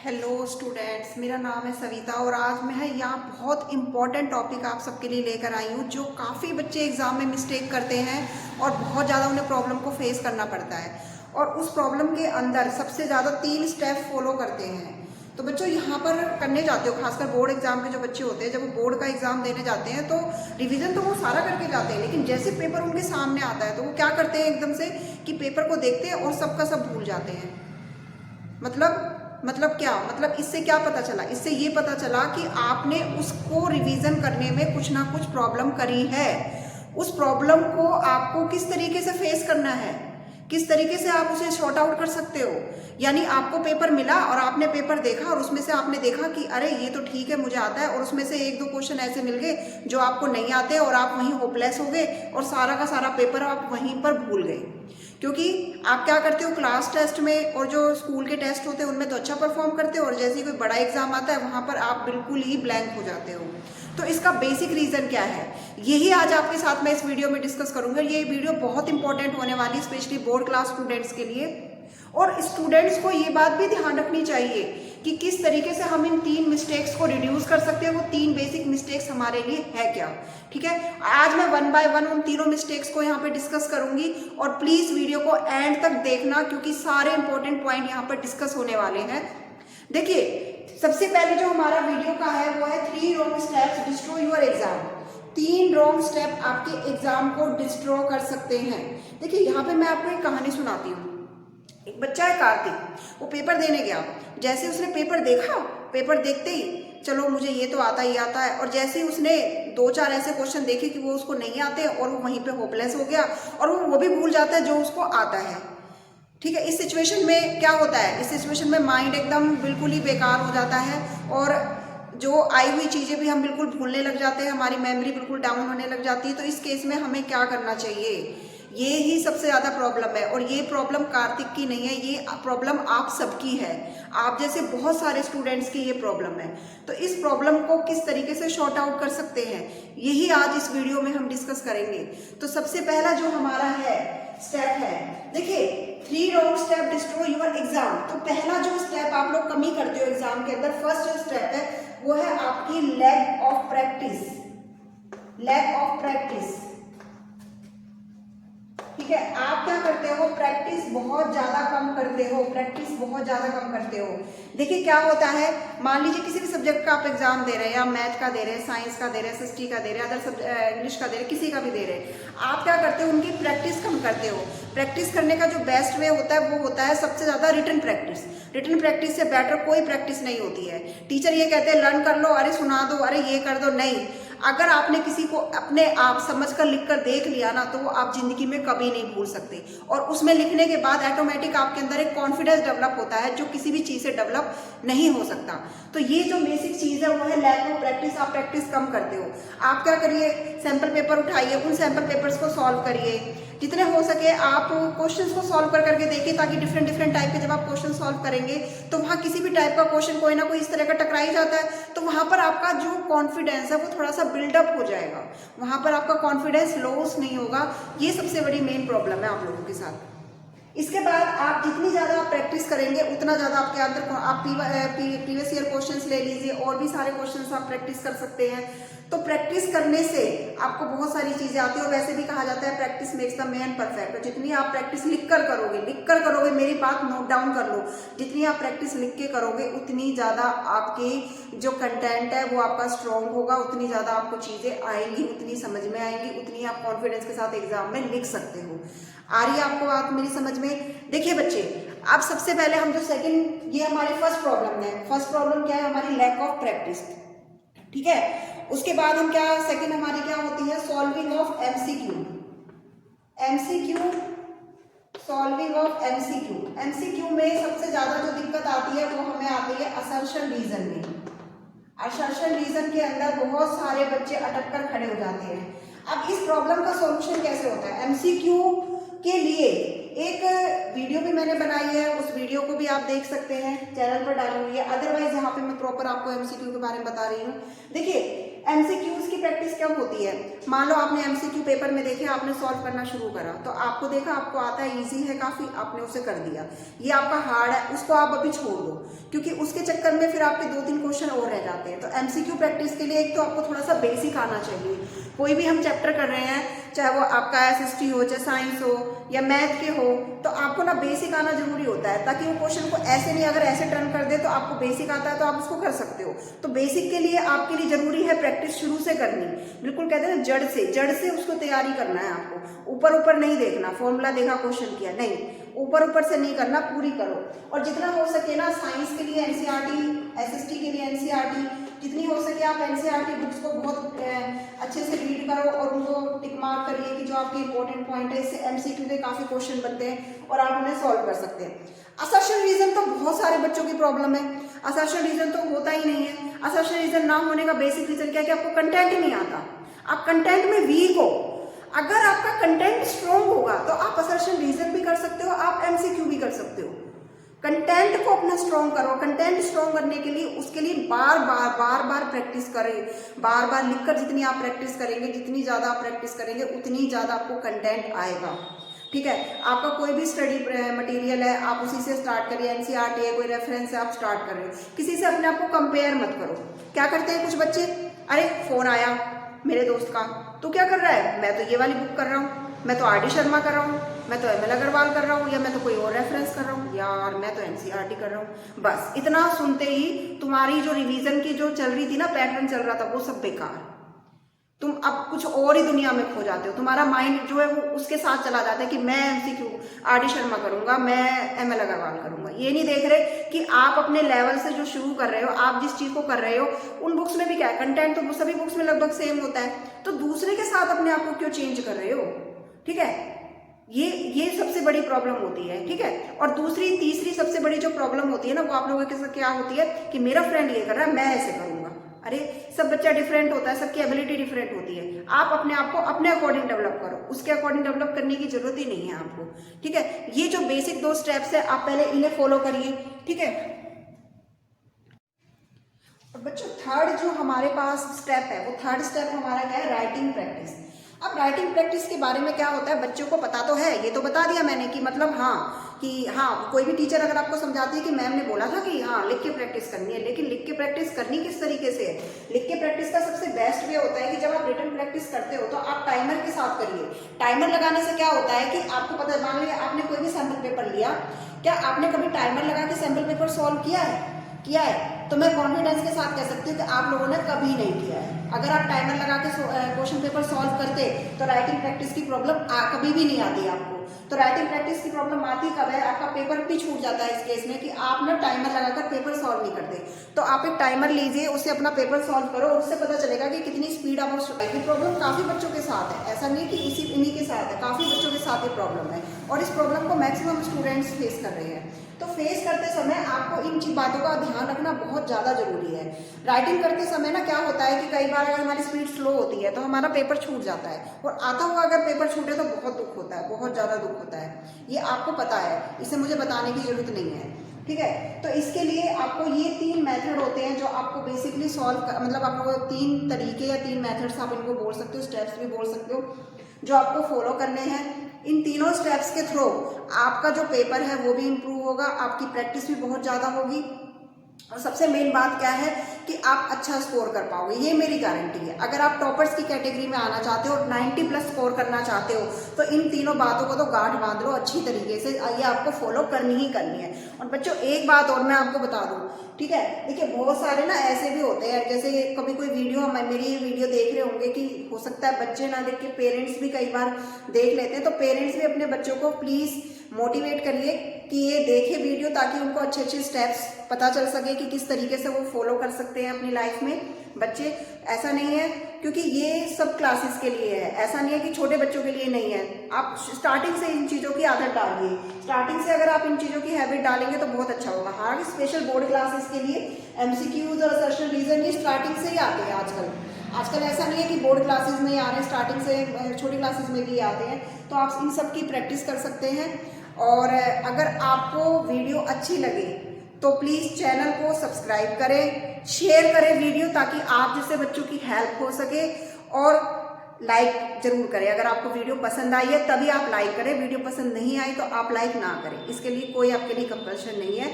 Hello students, मेरा नाम है सविता और आज मैं यहाँ बहुत इम्पॉर्टेंट टॉपिक आप सबके लिए लेकर आई हूँ जो काफ़ी बच्चे एग्ज़ाम में मिस्टेक करते हैं और बहुत ज़्यादा उन्हें प्रॉब्लम को फेस करना पड़ता है। और उस प्रॉब्लम के अंदर सबसे ज़्यादा 3 स्टेप फॉलो करते हैं। तो बच्चों यहाँ पर करने जाते हो, खासकर बोर्ड एग्जाम के जो बच्चे होते हैं, जब वो बोर्ड का एग्ज़ाम देने जाते हैं तो रिवीजन तो वो सारा करके जाते हैं, लेकिन जैसे पेपर उनके सामने आता है तो वो क्या करते हैं एकदम से कि पेपर को देखते हैं और सबका सब भूल जाते हैं। मतलब क्या मतलब इससे क्या पता चला? इससे ये पता चला कि आपने उसको रिवीजन करने में कुछ ना कुछ प्रॉब्लम करी है। उस प्रॉब्लम को आपको किस तरीके से फेस करना है, किस तरीके से आप उसे शॉर्ट आउट कर सकते हो। यानी आपको पेपर मिला और आपने पेपर देखा और उसमें से आपने देखा कि अरे ये तो ठीक है, मुझे आता है, और उसमें से 1-2 क्वेश्चन ऐसे मिल गए जो आपको नहीं आते और आप वहीं होपलेस हो गए और सारा का सारा पेपर आप वहीं पर भूल गए। क्योंकि आप क्या करते हो, क्लास टेस्ट में और जो स्कूल के टेस्ट होते हैं उनमें तो अच्छा परफॉर्म करते हो और जैसे ही कोई बड़ा एग्जाम आता है वहां पर आप बिल्कुल ही ब्लैंक हो जाते हो। तो इसका बेसिक रीजन क्या है, यही आज आपके साथ मैं इस वीडियो में डिस्कस करूंगा। ये वीडियो बहुत इंपॉर्टेंट होने वाली है, स्पेशली बोर्ड क्लास स्टूडेंट्स के लिए। और स्टूडेंट्स को ये बात भी ध्यान रखनी चाहिए कि किस तरीके से हम इन 3 मिस्टेक्स को रिड्यूस कर सकते हैं। वो 3 बेसिक मिस्टेक्स हमारे लिए है क्या, ठीक है। आज मैं 1 बाय 1 उन तीनों मिस्टेक्स को यहाँ पे डिस्कस करूंगी और प्लीज वीडियो को एंड तक देखना क्योंकि सारे इंपॉर्टेंट पॉइंट यहाँ पर डिस्कस होने वाले हैं। देखिए, सबसे पहले जो हमारा वीडियो का है वो है 3 wrong steps destroy your exam. 3 wrong step आपके एग्जाम को डिस्ट्रॉ कर सकते हैं। देखिए, यहाँ पे मैं आपको एक कहानी सुनाती हूँ। एक बच्चा है कार्तिक, वो पेपर देने गया। जैसे उसने पेपर देखा, पेपर देखते ही चलो मुझे ये तो आता ही आता है, और जैसे ही उसने 2-4 ऐसे क्वेश्चन देखे कि वो उसको नहीं आते और वो वहीं पे होपलेस हो गया और वो भी भूल जाता है जो उसको आता है, ठीक है। इस सिचुएशन में क्या होता है, इस सिचुएशन में माइंड एकदम बिल्कुल ही बेकार हो जाता है और जो आई हुई चीज़ें भी हम बिल्कुल भूलने लग जाते हैं, हमारी मेमोरी बिल्कुल डाउन होने लग जाती है। तो इस केस में हमें क्या करना चाहिए, ये ही सबसे ज़्यादा प्रॉब्लम है। और ये प्रॉब्लम कार्तिक की नहीं है, ये प्रॉब्लम आप सबकी है। आप जैसे बहुत सारे स्टूडेंट्स की ये प्रॉब्लम है। तो इस प्रॉब्लम को किस तरीके से शॉर्ट आउट कर सकते हैं, यही आज इस वीडियो में हम डिस्कस करेंगे। तो सबसे पहला जो हमारा है स्टेप है, देखिए, 3 wrong step destroy your exam. तो पहला जो स्टेप आप लोग कमी करते हो एग्जाम के अंदर, फर्स्ट जो स्टेप है वो है आपकी lack of practice. Lack of practice, ठीक है। आप क्या करते हो, प्रैक्टिस बहुत ज्यादा कम करते हो, प्रैक्टिस बहुत ज्यादा कम करते हो। देखिए क्या होता है, मान लीजिए किसी भी सब्जेक्ट का आप एग्जाम दे रहे हैं, या मैथ का दे रहे हैं, साइंस का दे रहे हैं, एसएसटी का दे रहे हैं, अदर इंग्लिश का दे रहे हैं, किसी का भी दे रहे हैं, आप क्या करते हो, उनकी प्रैक्टिस कम करते हो। प्रैक्टिस करने का जो बेस्ट वे होता है वो होता है सबसे ज्यादा रिटन प्रैक्टिस। रिटन प्रैक्टिस से बेटर कोई प्रैक्टिस नहीं होती है। टीचर ये कहते हैं लर्न कर लो, अरे सुना दो, अरे ये कर दो, नहीं। अगर आपने किसी को अपने आप समझकर लिखकर देख लिया ना, तो वो आप जिंदगी में कभी नहीं भूल सकते। और उसमें लिखने के बाद ऑटोमेटिक आपके अंदर एक कॉन्फिडेंस डेवलप होता है जो किसी भी चीज से डेवलप नहीं हो सकता। तो ये जो बेसिक चीज है वो है लैक ऑफ प्रैक्टिस। आप प्रैक्टिस कम करते हो। आप क्या करिए, सैंपल पेपर उठाइए, उन सैंपल पेपर्स को सॉल्व करिए, जितने हो सके आप क्वेश्चंस को सॉल्व कर करके देखिए, ताकि डिफरेंट डिफरेंट टाइप के जब आप क्वेश्चन सॉल्व करेंगे तो वहाँ किसी भी टाइप का क्वेश्चन कोई ना कोई इस तरह का टकराई जाता है, तो वहाँ पर आपका जो कॉन्फिडेंस है वो थोड़ा सा बिल्डअप हो जाएगा, वहाँ पर आपका कॉन्फिडेंस लॉस नहीं होगा। ये सबसे बड़ी मेन प्रॉब्लम है आप लोगों के साथ। इसके बाद आप जितनी ज़्यादा आप प्रैक्टिस करेंगे उतना ज़्यादा आपके अंदर, आप प्रीवियस ईयर क्वेश्चंस ले लीजिए, और भी सारे क्वेश्चंस आप प्रैक्टिस कर सकते हैं। तो प्रैक्टिस करने से आपको बहुत सारी चीज़ें आती है। और वैसे भी कहा जाता है practice makes the man perfect. तो जितनी आप प्रैक्टिस लिख कर करोगे, मेरी बात नोट डाउन कर लो, जितनी आप प्रैक्टिस लिख के करोगे उतनी ज़्यादा आपकी जो कंटेंट है वो आपका स्ट्रॉन्ग होगा, उतनी ज़्यादा आपको चीज़ें आएंगी, उतनी समझ में आएंगी, उतनी आप कॉन्फिडेंस के साथ एग्जाम में लिख सकते हो। आ रही है आपको बात मेरी समझ में? देखिए बच्चे, अब सबसे पहले हम जो सेकंड, ये हमारी फर्स्ट प्रॉब्लम है। फर्स्ट प्रॉब्लम क्या है हमारी, लैक ऑफ प्रैक्टिस, ठीक है। उसके बाद हम क्या, सेकंड हमारी क्या होती है, solving of MCQ. MCQ, solving of MCQ. MCQ में सबसे ज्यादा जो दिक्कत आती है वो हमें आती है असर्शन रीजन में। असर्शन रीजन के अंदर बहुत सारे बच्चे अटक कर खड़े हो जाते हैं। अब इस प्रॉब्लम का सॉल्यूशन कैसे होता है, एमसीक्यू के लिए एक वीडियो भी मैंने बनाई है, उस वीडियो को भी आप देख सकते हैं, चैनल पर डाली हुई है। अदरवाइज यहाँ पे मैं प्रॉपर आपको एमसीक्यू के बारे में बता रही हूँ। देखिए एमसीक्यूज की प्रैक्टिस कब होती है, मान लो आपने एमसीक्यू पेपर में देखे, आपने सॉल्व करना शुरू करा, तो आपको देखा आपको आता है, इजी है काफी, आपने उसे कर दिया। ये आपका हार्ड है, उसको आप अभी छोड़ दो, क्योंकि उसके चक्कर में फिर आपके 2-3 क्वेश्चन और रह जाते हैं। तो एमसीक्यू प्रैक्टिस के लिए एक तो आपको थोड़ा सा बेसिक आना चाहिए। कोई भी हम चैप्टर कर रहे हैं, चाहे वो आपका एसएसटी हो, चाहे साइंस हो या मैथ के हो, तो आपको ना बेसिक आना जरूरी होता है, ताकि वो क्वेश्चन को ऐसे नहीं, अगर ऐसे टर्न कर दे तो आपको बेसिक आता है तो आप उसको कर सकते हो। तो बेसिक के लिए आपके लिए जरूरी है प्रैक्टिस शुरू से करनी, बिल्कुल कहते हैं ना जड़ से उसको तैयारी करना है आपको। ऊपर ऊपर नहीं देखना, फॉर्मूला देखा क्वेश्चन किया, नहीं, ऊपर ऊपर से नहीं करना, पूरी करो। और जितना हो सके ना साइंस के लिए एनसीईआरटी, एसएसटी के लिए एनसीईआरटी, जितनी हो सके आप एनसीईआरटी बुक्स को बहुत अच्छे से रीड करो और उनको टिक मार्क करिए कि जो आपके इंपॉर्टेंट पॉइंट है, इससे एमसीक्यू के काफी क्वेश्चन बनते हैं और आप उन्हें सॉल्व कर सकते हैं। असर्शन रीजन तो बहुत सारे बच्चों की प्रॉब्लम है, असर्शन रीजन तो होता ही नहीं है। असर्शन रीजन ना होने का बेसिक रीजन क्या है कि आपको कंटेंट ही नहीं आता, आप कंटेंट में वीक हो। अगर आपका कंटेंट स्ट्रॉन्ग होगा तो आप असर्शन रीजन भी कर सकते हो, आप एमसीक्यू भी कर सकते हो। कंटेंट को अपना स्ट्रॉन्ग करो। कंटेंट स्ट्रॉन्ग करने के लिए उसके लिए बार बार प्रैक्टिस करें, बार बार लिखकर जितनी आप प्रैक्टिस करेंगे, जितनी ज्यादा आप प्रैक्टिस करेंगे, उतनी ज्यादा आपको कंटेंट आएगा। ठीक है, आपका कोई भी स्टडी मटेरियल है, आप उसी से स्टार्ट करिए। एनसीईआरटी है, कोई रेफरेंस है, आप स्टार्ट कर रहे हो, किसी से अपने आप को कंपेयर मत करो। क्या करते हैं कुछ बच्चे, अरे फोन आया मेरे दोस्त का, तू क्या कर रहा है, मैं तो ये वाली बुक कर रहा हूँ, मैं तो आर.डी. शर्मा कर रहा हूँ, मैं तो एम.एल. अग्रवाल कर रहा हूँ, या मैं तो कोई और रेफरेंस कर रहा हूँ, यार मैं तो एनसीईआरटी कर रहा हूँ। बस इतना सुनते ही तुम्हारी जो रिवीजन की जो चल रही थी ना, पैटर्न चल रहा था, वो सब बेकार। तुम अब कुछ और ही दुनिया में खो जाते हो, तुम्हारा माइंड जो है वो उसके साथ चला जाता है कि मैं एमसीक्यू आर.डी. शर्मा करूंगा, मैं एम.एल. अग्रवाल करूंगा। ये नहीं देख रहे कि आप अपने लेवल से जो शुरू कर रहे हो, आप जिस चीज को कर रहे हो, उन बुक्स में भी क्या है, कंटेंट तो सभी बुक्स में लगभग सेम होता है, तो दूसरे के साथ अपने आप को क्यों चेंज कर रहे हो। ठीक है, ये सबसे बड़ी प्रॉब्लम होती है। ठीक है, और दूसरी तीसरी सबसे बड़ी जो प्रॉब्लम होती है ना, वो आप लोगों के साथ क्या होती है कि मेरा फ्रेंड ये कर रहा है, मैं ऐसे करूंगा। अरे सब बच्चा डिफरेंट होता है, सबकी एबिलिटी डिफरेंट होती है। आप अपने आप को अपने अकॉर्डिंग डेवलप करो, उसके अकॉर्डिंग डेवलप करने की जरूरत ही नहीं है आपको। ठीक है, ये जो बेसिक 2 स्टेप्स है, आप पहले इन्हें फॉलो करिए। ठीक है, और बच्चों थर्ड जो हमारे पास स्टेप है, वो थर्ड स्टेप हमारा क्या है, राइटिंग प्रैक्टिस। अब राइटिंग प्रैक्टिस के बारे में क्या होता है, बच्चों को पता तो है, ये तो बता दिया मैंने कि मतलब हाँ कोई भी टीचर अगर आपको समझाती है कि मैम ने बोला था कि हाँ लिख के प्रैक्टिस करनी है, लेकिन लिख के प्रैक्टिस करनी किस तरीके से है। लिख के प्रैक्टिस का सबसे बेस्ट वे होता है कि जब आप रिटन प्रैक्टिस करते हो तो आप टाइमर के साथ करिए। टाइमर लगाने से क्या होता है कि आपको पता है, मान लीजिए आपने कोई भी सैम्पल पेपर लिया, क्या आपने कभी टाइमर लगा के सैम्पल पेपर सॉल्व किया है? तो मैं कॉन्फिडेंस के साथ कह सकती हूँ कि आप लोगों ने कभी नहीं किया है। अगर आप टाइमर लगा के क्वेश्चन पेपर सॉल्व करते तो राइटिंग प्रैक्टिस की प्रॉब्लम कभी भी नहीं आती आपको। तो राइटिंग प्रैक्टिस की प्रॉब्लम आती कब है, आपका पेपर भी छूट जाता है इस केस में कि आप ना टाइमर लगाकर पेपर सॉल्व नहीं करते। तो आप एक टाइमर लीजिए, उससे अपना पेपर सॉल्व करो, और उससे पता चलेगा कि कितनी स्पीड आप। ये प्रॉब्लम काफी बच्चों के साथ है, ऐसा नहीं कि इन्हीं के साथ है, काफी बच्चों के साथ ये प्रॉब्लम है, और इस प्रॉब्लम को मैक्सिमम स्टूडेंट्स फेस कर रहे हैं। तो फेस करते समय आपको इन बातों का ध्यान रखना बहुत ज्यादा जरूरी है। राइटिंग करते समय ना क्या होता है कि कई बार अगर हमारी स्पीड स्लो होती है तो हमारा पेपर छूट जाता है, और आता हुआ अगर पेपर छूटे तो बहुत दुख होता है, बहुत ज्यादा दुख होता है। ये आपको पता है, इसे मुझे बताने की जरूरत नहीं है। ठीक है, तो इसके लिए आपको ये 3 मेथड होते हैं जो आपको बेसिकली मतलब आप लोग 3 तरीके या 3 मेथड्स आप इनको बोल सकते हो, स्टेप्स भी बोल सकते हो, जो आपको फॉलो करने हैं। इन तीनों स्टेप्स के थ्रू आपका जो पेपर है वो भी इम्प्रूव होगा, आपकी प्रैक्टिस भी बहुत ज़्यादा होगी, और सबसे मेन बात क्या है कि आप अच्छा स्कोर कर पाओगे, ये मेरी गारंटी है। अगर आप टॉपर्स की कैटेगरी में आना चाहते हो, 90+ स्कोर करना चाहते हो, तो इन तीनों बातों को तो गांठ बांध लो अच्छी तरीके से, ये आपको फॉलो करनी ही करनी है। और बच्चों एक बात और मैं आपको बता दूं, ठीक है, देखिए बहुत सारे ना ऐसे भी होते हैं, जैसे कभी कोई वीडियो, मेरी वीडियो देख रहे होंगे कि हो सकता है बच्चे ना देख के पेरेंट्स भी कई बार देख लेते हैं, तो पेरेंट्स भी अपने बच्चों को प्लीज मोटिवेट करिए कि ये देखे वीडियो, ताकि उनको अच्छे अच्छे स्टेप्स पता चल सके कि किस तरीके से वो फॉलो कर सकते हैं अपनी लाइफ में। बच्चे ऐसा नहीं है, क्योंकि ये सब क्लासेस के लिए है, ऐसा नहीं है कि छोटे बच्चों के लिए नहीं है। आप स्टार्टिंग से इन चीज़ों की आदत डालिए, स्टार्टिंग से अगर आप इन चीज़ों की हैबिट डालेंगे तो बहुत अच्छा होगा। हाँ, स्पेशल बोर्ड क्लासेस के लिए एमसीक्यूज और असर्शन रीजन ये स्टार्टिंग से ही आते हैं आजकल ऐसा नहीं है कि बोर्ड क्लासेस में ही आ रहे हैं, स्टार्टिंग से छोटी क्लासेस में भी आते हैं, तो आप इन सब की प्रैक्टिस कर सकते हैं। और अगर आपको वीडियो अच्छी लगे तो प्लीज़ चैनल को सब्सक्राइब करें, शेयर करें वीडियो, ताकि आप जैसे बच्चों की हेल्प हो सके। और लाइक जरूर करें, अगर आपको वीडियो पसंद आई है तभी आप लाइक करें, वीडियो पसंद नहीं आई तो आप लाइक ना करें, इसके लिए कोई आपके लिए कंपल्शन नहीं है।